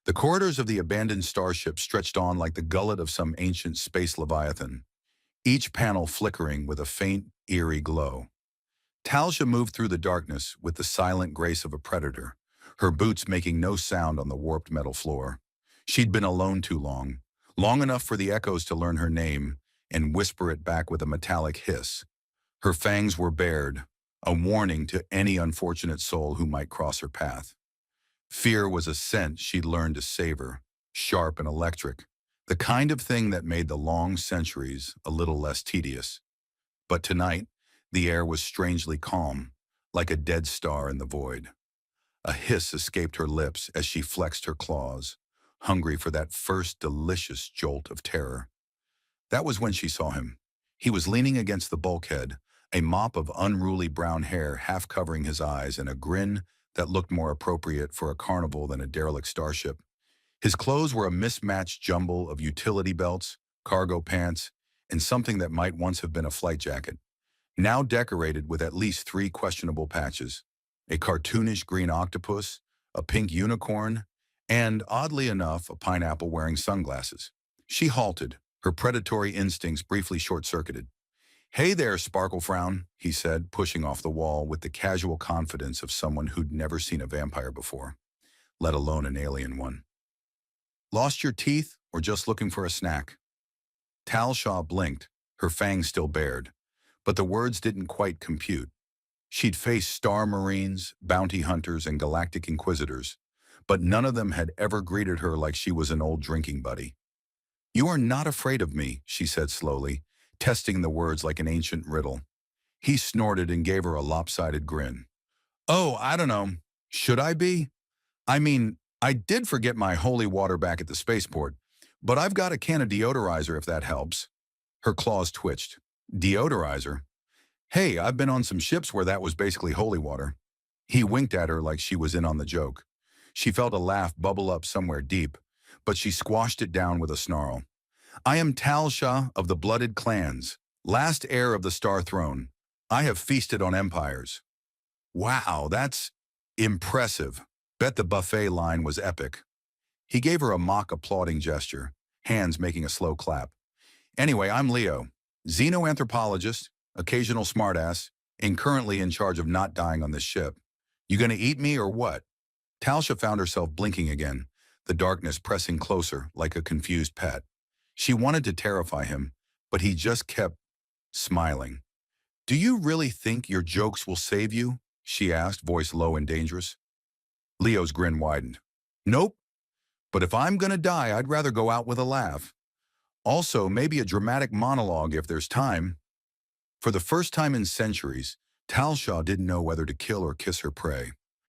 The corridors of the abandoned starship stretched on like the gullet of some ancient space leviathan, each panel flickering with a faint, eerie glow. Talsha moved through the darkness with the silent grace of a predator, her boots making no sound on the warped metal floor. She'd been alone too long, long enough for the echoes to learn her name and whisper it back with a metallic hiss. Her fangs were bared, a warning to any unfortunate soul who might cross her path. Fear was a scent she'd learned to savor, sharp and electric, the kind of thing that made the long centuries a little less tedious. But tonight, the air was strangely calm, like a dead star in the void. A hiss escaped her lips as she flexed her claws, hungry for that first delicious jolt of terror. That was when she saw him. He was leaning against the bulkhead, a mop of unruly brown hair half covering his eyes and a grin that looked more appropriate for a carnival than a derelict starship. His clothes were a mismatched jumble of utility belts, cargo pants, and something that might once have been a flight jacket, now decorated with at least three questionable patches: a cartoonish green octopus, a pink unicorn, and, oddly enough, a pineapple wearing sunglasses. She halted, her predatory instincts briefly short-circuited. "Hey there, Sparkle Frown," he said, pushing off the wall with the casual confidence of someone who'd never seen a vampire before, let alone an alien one. "Lost your teeth or just looking for a snack?" Tal Shaw blinked, her fangs still bared, but the words didn't quite compute. She'd faced Star Marines, bounty hunters, and Galactic Inquisitors, but none of them had ever greeted her like she was an old drinking buddy. "You are not afraid of me," she said slowly, testing the words like an ancient riddle. He snorted and gave her a lopsided grin. "Oh, I don't know. Should I be? I mean, I did forget my holy water back at the spaceport, but I've got a can of deodorizer if that helps." Her claws twitched. "Deodorizer? Hey, I've been on some ships where that was basically holy water." He winked at her like she was in on the joke. She felt a laugh bubble up somewhere deep, but she squashed it down with a snarl. "I am Talsha of the Blooded Clans, last heir of the Star Throne. I have feasted on empires." "Wow, that's impressive. Bet the buffet line was epic." He gave her a mock applauding gesture, hands making a slow clap. "Anyway, I'm Leo, xenoanthropologist, occasional smartass, and currently in charge of not dying on this ship. You gonna eat me or what?" Talsha found herself blinking again, the darkness pressing closer like a confused pet. She wanted to terrify him, but he just kept smiling. "Do you really think your jokes will save you?" she asked, voice low and dangerous. Leo's grin widened. "Nope, but if I'm gonna die, I'd rather go out with a laugh. Also, maybe a dramatic monologue if there's time." For the first time in centuries, Talsha didn't know whether to kill or kiss her prey.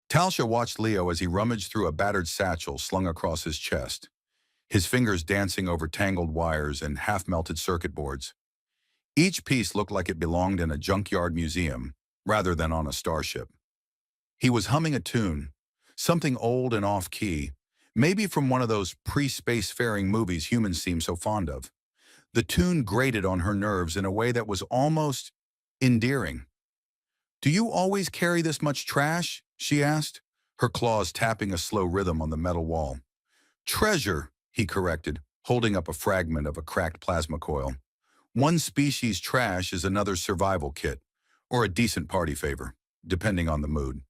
Talsha watched Leo as he rummaged through a battered satchel slung across his chest, his fingers dancing over tangled wires and half-melted circuit boards. Each piece looked like it belonged in a junkyard museum, rather than on a starship. He was humming a tune, something old and off-key, maybe from one of those pre-spacefaring movies humans seem so fond of. The tune grated on her nerves in a way that was almost endearing. "Do you always carry this much trash?" she asked, her claws tapping a slow rhythm on the metal wall. "Treasure," he corrected, holding up a fragment of a cracked plasma coil. "One species trash is another's survival kit, or a decent party favor, depending on the mood."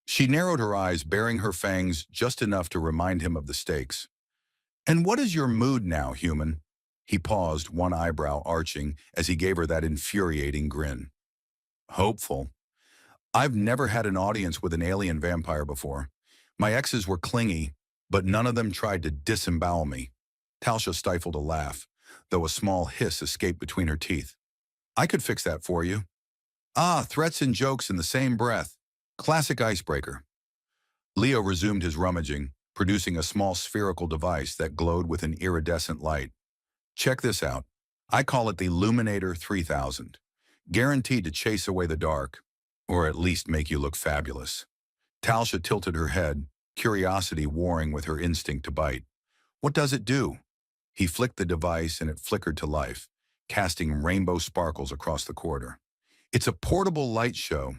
She narrowed her eyes, baring her fangs just enough to remind him of the stakes. "And what is your mood now, human?" He paused, one eyebrow arching, as he gave her that infuriating grin. "Hopeful. I've never had an audience with an alien vampire before. My exes were clingy, but none of them tried to disembowel me." Talsha stifled a laugh, though a small hiss escaped between her teeth. "I could fix that for you." "Ah, threats and jokes in the same breath. Classic icebreaker." Leo resumed his rummaging, producing a small spherical device that glowed with an iridescent light. "Check this out. I call it the Luminator 3000. Guaranteed to chase away the dark, or at least make you look fabulous." Talsha tilted her head, curiosity warring with her instinct to bite. "What does it do?" He flicked the device and it flickered to life, casting rainbow sparkles across the corridor. "It's a portable light show.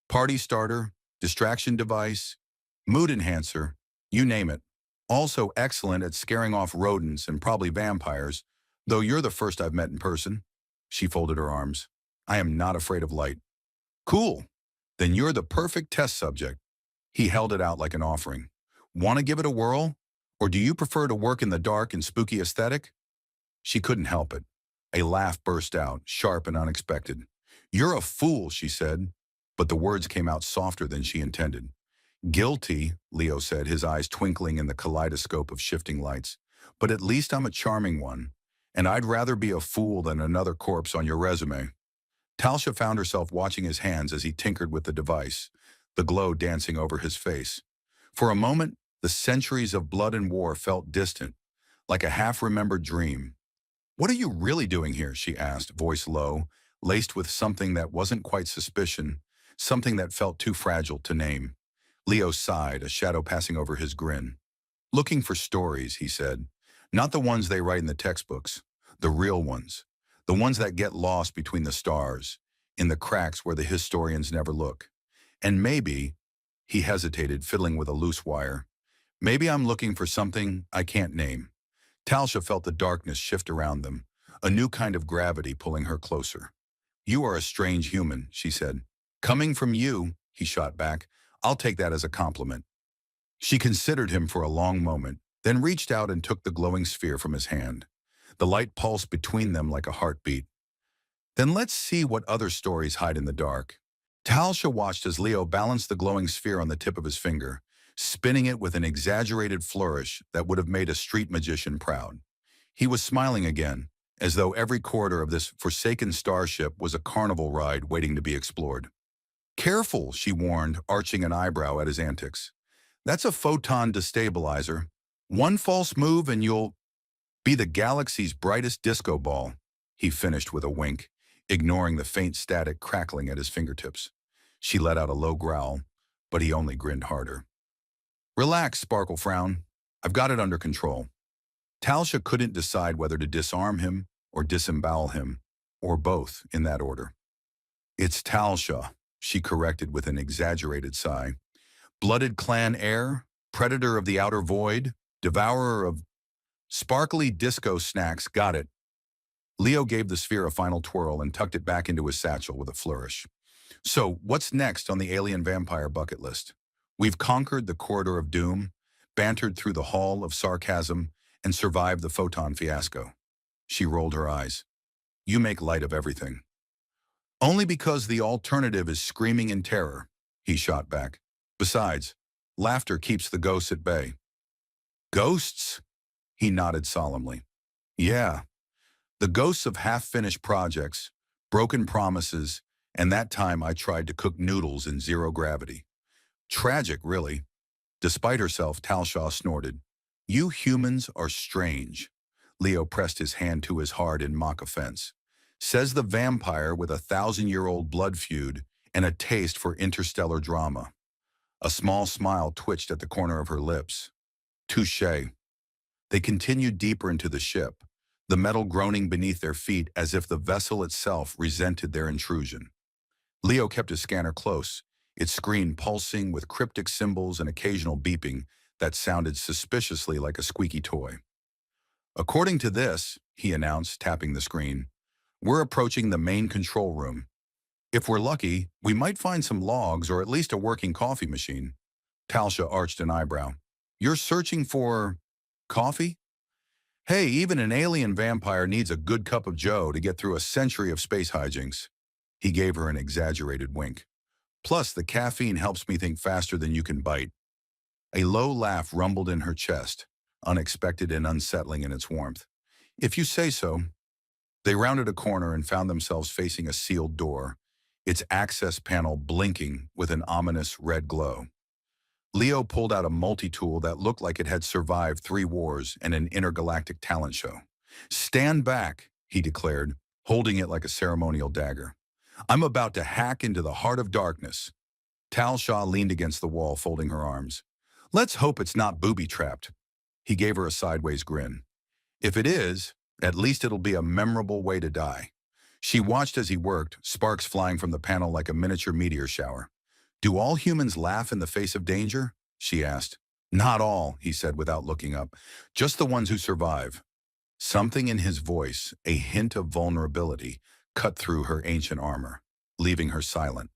Party starter, distraction device, mood enhancer, you name it. Also excellent at scaring off rodents and probably vampires, though you're the first I've met in person. She folded her arms. I am not afraid of light. Cool. Then you're the perfect test subject. He held it out like an offering. Want to give it a whirl? Or do you prefer to work in the dark and spooky aesthetic? She couldn't help it. A laugh burst out, sharp and unexpected. You're a fool, she said, but the words came out softer than she intended. Guilty, Leo said, his eyes twinkling in the kaleidoscope of shifting lights. But at least I'm a charming one, and I'd rather be a fool than another corpse on your resume. Talsha found herself watching his hands as he tinkered with the device, the glow dancing over his face. For a moment, the centuries of blood and war felt distant, like a half-remembered dream. What are you really doing here? She asked, voice low, laced with something that wasn't quite suspicion, something that felt too fragile to name. Leo sighed, a shadow passing over his grin. Looking for stories, he said. Not the ones they write in the textbooks, the real ones. The ones that get lost between the stars, in the cracks where the historians never look. And maybe, he hesitated, fiddling with a loose wire, maybe I'm looking for something I can't name. Talsha felt the darkness shift around them, a new kind of gravity pulling her closer. You are a strange human, she said. Coming from you, he shot back, I'll take that as a compliment. She considered him for a long moment, then reached out and took the glowing sphere from his hand. The light pulsed between them like a heartbeat. Then let's see what other stories hide in the dark. Talsha watched as Leo balanced the glowing sphere on the tip of his finger, spinning it with an exaggerated flourish that would have made a street magician proud. He was smiling again, as though every corridor of this forsaken starship was a carnival ride waiting to be explored. Careful, she warned, arching an eyebrow at his antics. That's a photon destabilizer. One false move and you'll be the galaxy's brightest disco ball, he finished with a wink, ignoring the faint static crackling at his fingertips. She let out a low growl, but he only grinned harder. Relax, Sparkle Frown. I've got it under control. Talsha couldn't decide whether to disarm him or disembowel him, or both in that order. It's Talsha, she corrected with an exaggerated sigh. Blooded clan heir, predator of the outer void, devourer of sparkly disco snacks, got it. Leo gave the sphere a final twirl and tucked it back into his satchel with a flourish. So, what's next on the alien vampire bucket list? We've conquered the corridor of doom, bantered through the hall of sarcasm, and survived the photon fiasco. She rolled her eyes. You make light of everything. Only because the alternative is screaming in terror, he shot back. Besides, laughter keeps the ghosts at bay. Ghosts? He nodded solemnly. Yeah, the ghosts of half-finished projects, broken promises, and that time I tried to cook noodles in zero gravity. Tragic, really. Despite herself, Talsha snorted. You humans are strange. Leo pressed his hand to his heart in mock offense. Says the vampire with a 1,000-year-old blood feud and a taste for interstellar drama. A small smile twitched at the corner of her lips. Touché. They continued deeper into the ship, the metal groaning beneath their feet as if the vessel itself resented their intrusion. Leo kept his scanner close, its screen pulsing with cryptic symbols and occasional beeping that sounded suspiciously like a squeaky toy. According to this, he announced, tapping the screen, we're approaching the main control room. If we're lucky, we might find some logs or at least a working coffee machine. Talsha arched an eyebrow. You're searching for coffee? Hey, even an alien vampire needs a good cup of joe to get through a century of space hijinks. He gave her an exaggerated wink. Plus, the caffeine helps me think faster than you can bite. A low laugh rumbled in her chest, unexpected and unsettling in its warmth. If you say so. They rounded a corner and found themselves facing a sealed door, its access panel blinking with an ominous red glow. Leo pulled out a multi-tool that looked like it had survived 3 wars and an intergalactic talent show. Stand back, he declared, holding it like a ceremonial dagger. I'm about to hack into the heart of darkness. Talsha leaned against the wall, folding her arms. Let's hope it's not booby-trapped. He gave her a sideways grin. If it is, at least it'll be a memorable way to die. She watched as he worked, sparks flying from the panel like a miniature meteor shower. Do all humans laugh in the face of danger? She asked. Not all, he said without looking up. Just the ones who survive. Something in his voice, a hint of vulnerability, cut through her ancient armor, leaving her silent.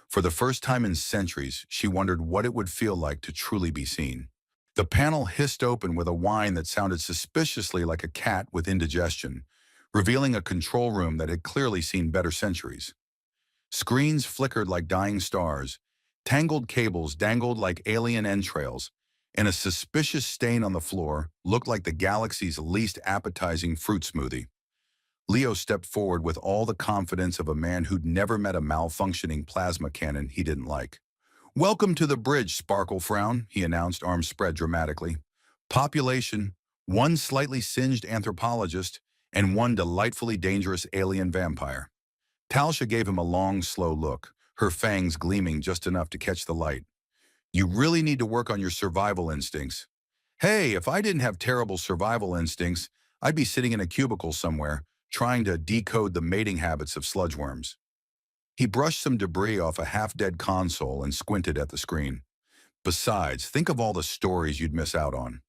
For the first time in centuries, she wondered what it would feel like to truly be seen. The panel hissed open with a whine that sounded suspiciously like a cat with indigestion, revealing a control room that had clearly seen better centuries. Screens flickered like dying stars, tangled cables dangled like alien entrails, and a suspicious stain on the floor looked like the galaxy's least appetizing fruit smoothie. Leo stepped forward with all the confidence of a man who'd never met a malfunctioning plasma cannon he didn't like. "Welcome to the bridge, Sparkle Frown," he announced, arms spread dramatically. "Population, one slightly singed anthropologist, and one delightfully dangerous alien vampire." Talsha gave him a long, slow look, her fangs gleaming just enough to catch the light. "You really need to work on your survival instincts." "Hey, if I didn't have terrible survival instincts, I'd be sitting in a cubicle somewhere, trying to decode the mating habits of sludge worms." He brushed some debris off a half-dead console and squinted at the screen. "Besides, think of all the stories you'd miss out on."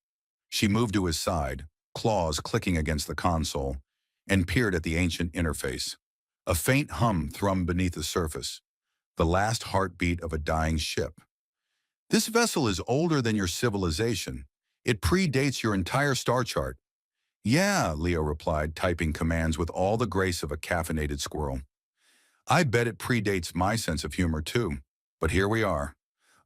She moved to his side, claws clicking against the console, and peered at the ancient interface. A faint hum thrummed beneath the surface, the last heartbeat of a dying ship. "This vessel is older than your civilization. It predates your entire star chart." "Yeah," Leo replied, typing commands with all the grace of a caffeinated squirrel. "I bet it predates my sense of humor too. But here we are."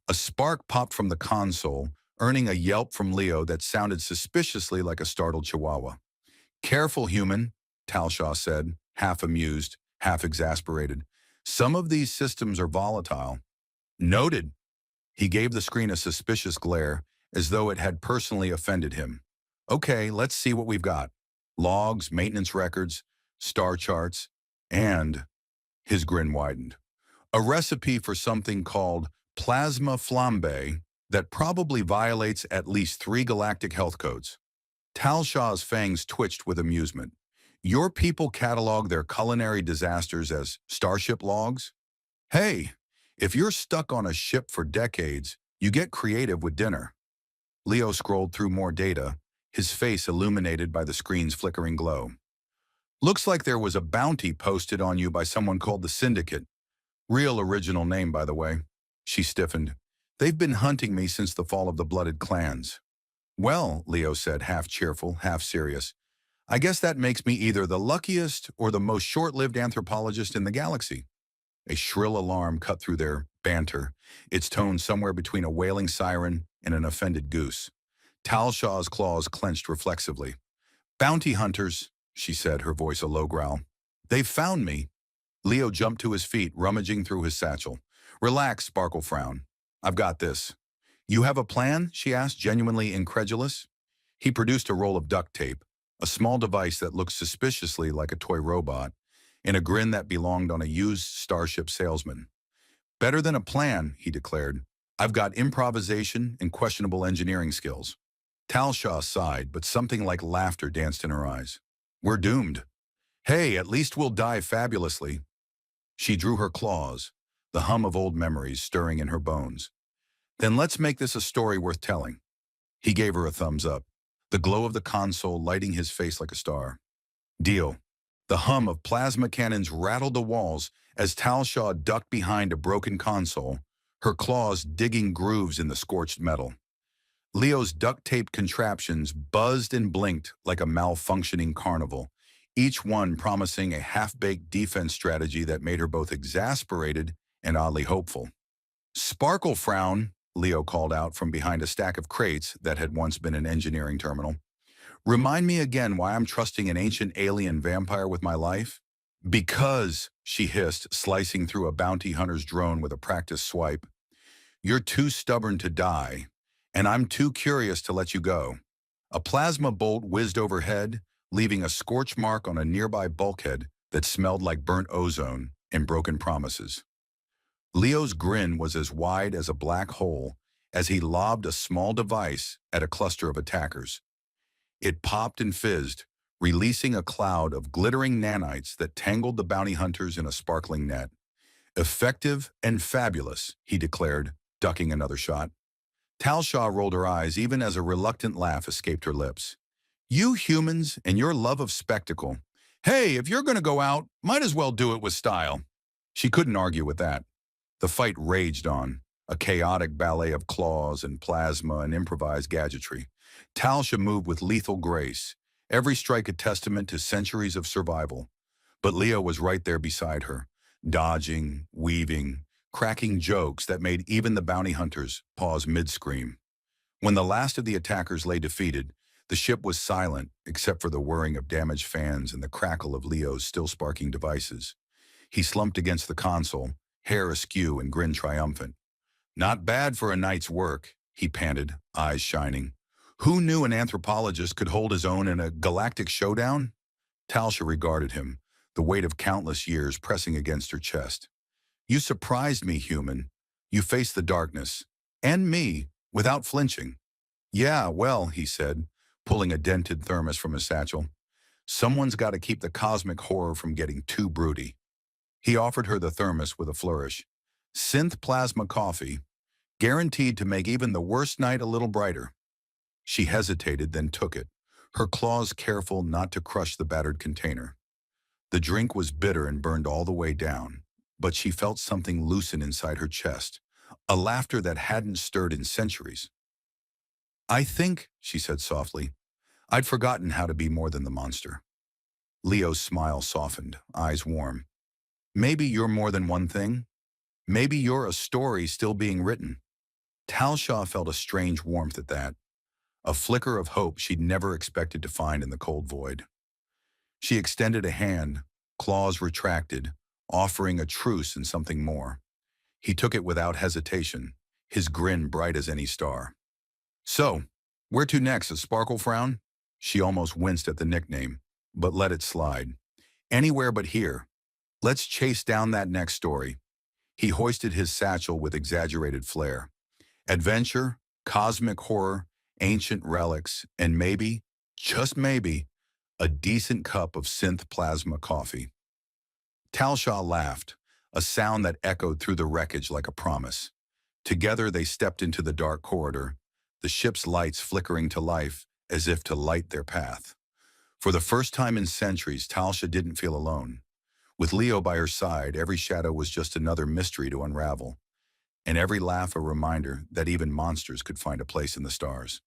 A spark popped from the console, earning a yelp from Leo that sounded suspiciously like a startled chihuahua. "Careful, human," Talshaw said, half amused, half exasperated. "Some of these systems are volatile." "Noted." He gave the screen a suspicious glare, as though it had personally offended him. "Okay, let's see what we've got. Logs, maintenance records, star charts, and—" his grin widened. "A recipe for something called plasma flambe that probably violates at least 3 galactic health codes." Talshaw's fangs twitched with amusement. "Your people catalog their culinary disasters as starship logs? Hey, if you're stuck on a ship for decades, you get creative with dinner." Leo scrolled through more data, his face illuminated by the screen's flickering glow. "Looks like there was a bounty posted on you by someone called the Syndicate. Real original name, by the way." She stiffened. "They've been hunting me since the fall of the Blooded Clans." "Well," Leo said, half cheerful, half serious, "I guess that makes me either the luckiest or the most short-lived anthropologist in the galaxy." A shrill alarm cut through their banter, its tone somewhere between a wailing siren and an offended goose. Talshaw's claws clenched reflexively. "Bounty hunters," she said, her voice a low growl. "They've found me." Leo jumped to his feet, rummaging through his satchel. "Relax, Sparkle Frown. I've got this." "You have a plan?" she asked, genuinely incredulous. He produced a roll of duct tape, a small device that looked suspiciously like a toy robot, and a grin that belonged on a used starship salesman. "Better than a plan," he declared. "I've got improvisation and questionable engineering skills." Talshaw sighed, but something like laughter danced in her eyes. "We're doomed." "Hey, at least we'll die fabulously." She drew her claws, the hum of old memories stirring in her bones. "Then let's make this a story worth telling." He gave her a thumbs up, the glow of the console lighting his face like a star. "Deal." The hum of plasma cannons rattled the walls as Talshaw ducked behind a broken console, her claws digging grooves in the scorched metal. Leo's duct-taped contraptions buzzed and blinked like a malfunctioning carnival, each one promising a half-baked defense strategy that made her both exasperated and oddly hopeful. "Sparkle Frown," Leo called out from behind a stack of crates that had once been an engineering terminal. "Remind me again why I'm trusting an ancient alien vampire with my life?" "Because," she hissed, slicing through a bounty hunter's drone with a practiced swipe, "you're too stubborn to die, and I'm too curious to let you go." A plasma bolt whizzed overhead, leaving a scorch mark on a nearby bulkhead that smelled like burnt ozone and broken promises. Leo's grin was as wide as a black hole as he lobbed a small device at a cluster of attackers. It popped and fizzed, releasing a cloud of glittering nanites that tangled the bounty hunters in a sparkling net. "Effective and fabulous," he declared, ducking another shot. Talshaw rolled her eyes even as a reluctant laugh escaped her lips. You humans and your love of spectacle. Hey, if you're going to go out, might as well do it with style. She couldn't argue with that. The fight raged on, a chaotic ballet of claws and plasma and improvised gadgetry. Talsha moved with lethal grace, every strike a testament to centuries of survival. But Leo was right there beside her, dodging, weaving, cracking jokes that made even the bounty hunters pause mid-scream. When the last of the attackers lay defeated, the ship was silent except for the whirring of damaged fans and the crackle of Leo's still-sparking devices. He slumped against the console, hair askew and grinned triumphant. Not bad for a night's work, he panted, eyes shining. Who knew an anthropologist could hold his own in a galactic showdown? Talsha regarded him, the weight of countless years pressing against her chest. You surprised me, human. You faced the darkness. And me, without flinching. Yeah, well, he said, pulling a dented thermos from his satchel. Someone's got to keep the cosmic horror from getting too broody. He offered her the thermos with a flourish. Synth plasma coffee, guaranteed to make even the worst night a little brighter. She hesitated, then took it, her claws careful not to crush the battered container. The drink was bitter and burned all the way down, but she felt something loosen inside her chest, a laughter that hadn't stirred in centuries. I think, she said softly, I'd forgotten how to be more than the monster. Leo's smile softened, eyes warm. Maybe you're more than one thing. Maybe you're a story still being written. Talshaw felt a strange warmth at that, a flicker of hope she'd never expected to find in the cold void. She extended a hand, claws retracted, offering a truce and something more. He took it without hesitation, his grin bright as any star. So, where to next, a sparkle frown? She almost winced at the nickname, but let it slide. Anywhere but here. Let's chase down that next story. He hoisted his satchel with exaggerated flair. Adventure, cosmic horror, ancient relics, and maybe, just maybe, a decent cup of synth plasma coffee. Talshaw laughed, a sound that echoed through the wreckage like a promise. Together they stepped into the dark corridor, the ship's lights flickering to life as if to light their path. For the first time in centuries, Talsha didn't feel alone. With Leo by her side, every shadow was just another mystery to unravel, and every laugh a reminder that even monsters could find a place in the stars.